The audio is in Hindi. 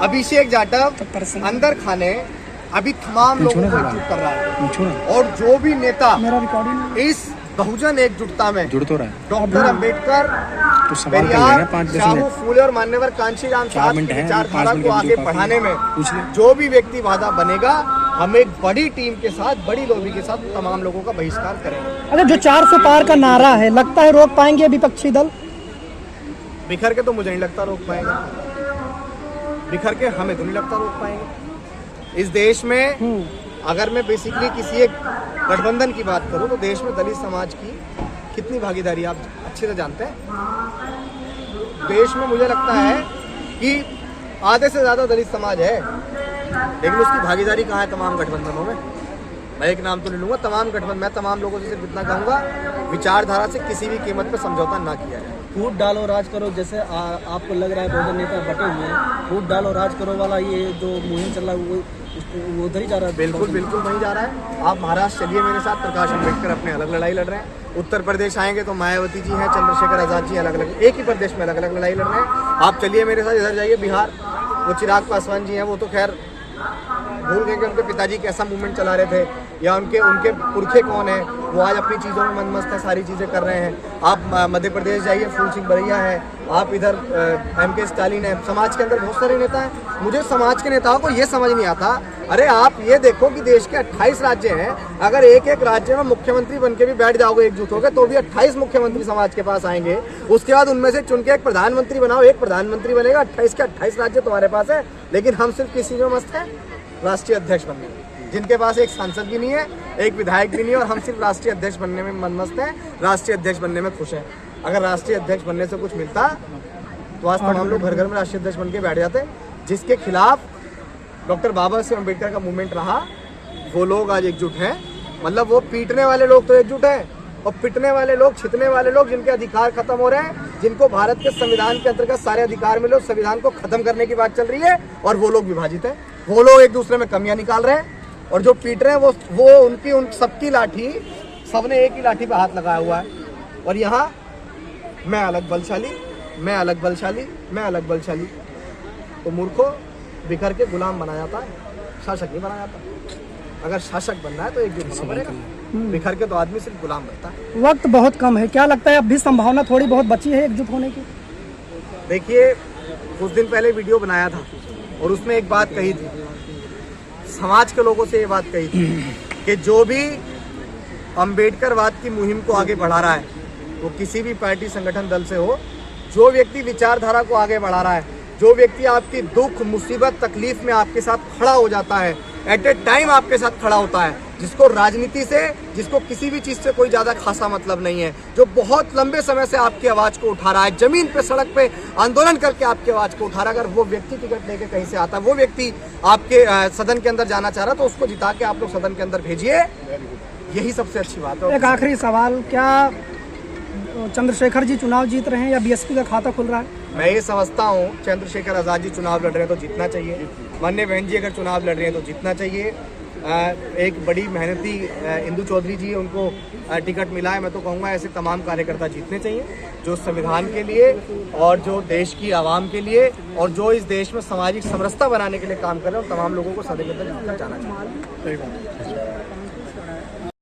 अभिषेक जाटव अंदर खाने अभी तमाम लोगों को एकजुट कर रहा है, और जो भी नेता इस बहुजन एकजुटता में जुड़ तो रहा है, डॉक्टर अंबेडकर, तो सवाल पेरियार, 5-10 शाहू मिनट फूले और मान्यवर कांशीराम साहब की विचारधारा को आगे बढ़ाने में पूछ ले। जो भी व्यक्ति बाधा बनेगा, हम एक बड़ी टीम के साथ, बड़ी लॉबी के साथ तमाम लोगों का बहिष्कार करेंगे। अगर जो 400 पार का नारा है, लगता है रोक पाएंगे विपक्षी दल? बिखर के तो मुझे नहीं लगता रोक पाएंगे, बिखर के हमें तो नहीं लगता रोक पाएंगे। इस देश में अगर मैं बेसिकली किसी एक गठबंधन की बात करूं तो देश में दलित समाज की कितनी भागीदारी आप अच्छे से जानते हैं। देश में मुझे लगता है कि आधे से ज़्यादा दलित समाज है, लेकिन उसकी भागीदारी कहाँ है तमाम गठबंधनों में? मैं एक नाम तो नहीं लूँगा, तमाम गठबंधन, मैं तमाम लोगों से सिर्फ इतना कहूँगा, विचारधारा से किसी भी कीमत पर समझौता ना किया जाए। फूट डालो राज करो, जैसे आपको लग रहा है बहुजन नेता बटे हुए हैं, फूट डालो राज करो वाला ये जो मुहिम चल रहा है वो उधर ही जा रहा है। बिल्कुल बिल्कुल वहीं जा रहा है। आप महाराष्ट्र चलिए मेरे साथ, प्रकाश अम्बेडकर अपने अलग लड़ाई लड़ रहे हैं। उत्तर प्रदेश आएंगे तो मायावती जी हैं, चंद्रशेखर आजाद जी अलग अलग, एक ही प्रदेश में अलग अलग लड़ाई लड़ रहे हैं। आप चलिए मेरे साथ, इधर जाइए बिहार, वो चिराग पासवान जी हैं, वो तो खैर भूल गए कि उनके पिताजी कैसा मूवमेंट चला रहे थे, या उनके पुरखे कौन है, वो आज अपनी चीज़ों में मनमस्त है, सारी चीज़ें कर रहे हैं। आप मध्य प्रदेश जाइए, फूल सिंह बरैया है, आप इधर MK स्टालिन है। समाज के अंदर बहुत सारे नेता हैं। मुझे समाज के नेताओं को ये समझ नहीं आता, अरे आप ये देखो कि देश के 28 राज्य हैं, अगर एक एक राज्य में मुख्यमंत्री बन के भी बैठ जाओगे एकजुट होकर, तो भी 28 मुख्यमंत्री समाज के पास आएंगे। उसके बाद उनमें से चुन के एक प्रधानमंत्री बनाओ, एक प्रधानमंत्री बनेगा, 28 के 28 राज्य तुम्हारे पास है। लेकिन हम सिर्फ किसी में मस्त हैं, राष्ट्रीय अध्यक्ष बनने में, जिनके पास एक सांसद भी नहीं है, एक विधायक भी नहीं है, और हम सिर्फ राष्ट्रीय अध्यक्ष बनने में मनमस्त हैं, राष्ट्रीय अध्यक्ष बनने में खुश हैं। अगर राष्ट्रीय अध्यक्ष बनने से कुछ मिलता तो आज तमाम लोग घर घर में राष्ट्रीय अध्यक्ष बन के बैठ जाते। जिसके खिलाफ डॉक्टर बाबा साहेब अम्बेडकर का मूवमेंट रहा, वो लोग आज एकजुट हैं। मतलब वो पीटने वाले लोग तो एकजुट हैं, और पिटने वाले लोग, छितने वाले लोग, जिनके अधिकार खत्म हो रहे हैं, जिनको भारत के संविधान के अंतर्गत सारे अधिकार मिले, उस संविधान को खत्म करने की बात चल रही है, और वो लोग विभाजित हैं। वो लोग एक दूसरे में कमियां निकाल रहे हैं, और जो पीट रहे हैं वो उन सबकी लाठी, सबने एक ही लाठी पे हाथ लगाया हुआ है। और यहाँ मैं अलग बलशाली, मैं अलग बलशाली, मैं अलग बलशाली। तो मूर्खों, बिखर के गुलाम बना जाता है, शासक नहीं बना जाता। अगर शासक बनना है तो एकजुट होना पड़ेगा, बिखर के तो आदमी सिर्फ गुलाम बनता है। वक्त बहुत कम है, क्या लगता है अब भी संभावना थोड़ी बहुत बची है एकजुट होने की? देखिए, कुछ दिन पहले वीडियो बनाया था और उसमें एक बात कही थी, समाज के लोगों से ये बात कही थी कि जो भी अंबेडकरवाद की मुहिम को आगे बढ़ा रहा है, वो किसी भी पार्टी, संगठन, दल से हो, जो व्यक्ति विचारधारा को आगे बढ़ा रहा है, जो व्यक्ति आपकी दुख, मुसीबत, तकलीफ में आपके साथ खड़ा हो जाता है, एट ए टाइम आपके साथ खड़ा होता है, जिसको राजनीति से, जिसको किसी भी चीज़ से कोई ज़्यादा खासा मतलब नहीं है, जो बहुत लंबे समय से आपकी आवाज़ को उठा रहा है, जमीन पे, सड़क पे आंदोलन करके आपकी आवाज़ को उठा रहा है, अगर वो व्यक्ति टिकट लेके कहीं से आता है, वो व्यक्ति आपके सदन के अंदर जाना चाह रहा है, तो उसको जिता के आप लोग सदन के अंदर भेजिए, यही सबसे अच्छी बात है। एक आखिरी सवाल, क्या चंद्रशेखर जी चुनाव जीत रहे हैं या BSP का खाता खुल रहा है? मैं ये समझता हूँ, चंद्रशेखर आजाद जी चुनाव लड़ रहे हैं तो जीतना चाहिए, माननीय बहन जी अगर चुनाव लड़ रहे हैं तो जीतना चाहिए। एक बड़ी मेहनती इंदु चौधरी जी, उनको टिकट मिला है। मैं तो कहूँगा ऐसे तमाम कार्यकर्ता जीतने चाहिए, जो संविधान के लिए और जो देश की आवाम के लिए और जो इस देश में सामाजिक समरसता बनाने के लिए काम कर रहे हैं, और तमाम लोगों को सदन के अंदर जीतना चाहना चाहिए।